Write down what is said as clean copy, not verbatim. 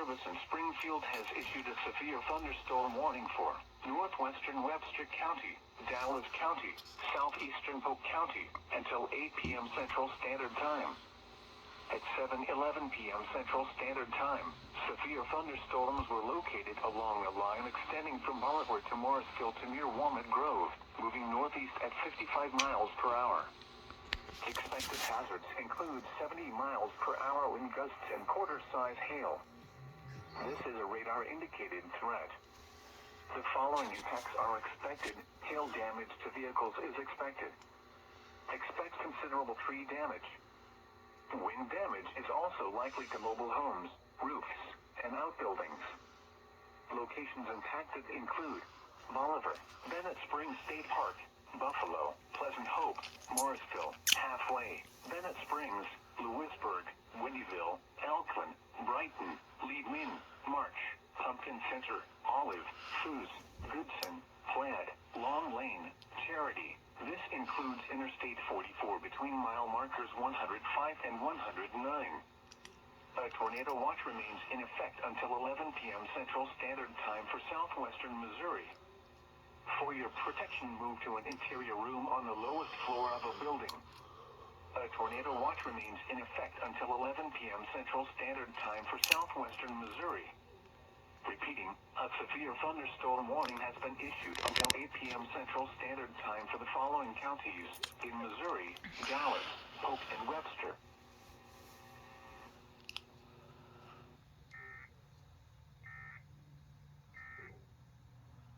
Service in Springfield has issued a severe thunderstorm warning for northwestern Webster County, Dallas County, southeastern Polk County, until 8 p.m. Central Standard Time. At 7:11 p.m. Central Standard Time, severe thunderstorms were located along a line extending from Bolivar to Morrisville to near Walnut Grove, moving northeast at 55 miles per hour. Expected hazards include 70 miles per hour wind gusts and quarter-size hail. This is a radar-indicated threat. The following impacts are expected. Hail damage to vehicles is expected. Expect considerable tree damage. Wind damage is also likely to mobile homes, roofs, and outbuildings. Locations impacted include Bolivar, Bennett Springs State Park, Buffalo, Pleasant Hope, Morrisville, Halfway, Bennett Springs, Lewisburg, Windyville, Elkland, Brighton, Leadwin, March, Pumpkin Center, Olive, Foos, Goodson, Plaid, Long Lane, Charity. This includes Interstate 44 between mile markers 105 and 109. A tornado watch remains in effect until 11 p.m. Central Standard Time for southwestern Missouri. For your protection, move to an interior room on the lowest floor of a building. A tornado watch remains in effect until 11 p.m. Central Standard Time for southwestern Missouri. Repeating, a severe thunderstorm warning has been issued until 8 p.m. Central Standard Time for the following counties in Missouri: Dallas, Polk, and Webster.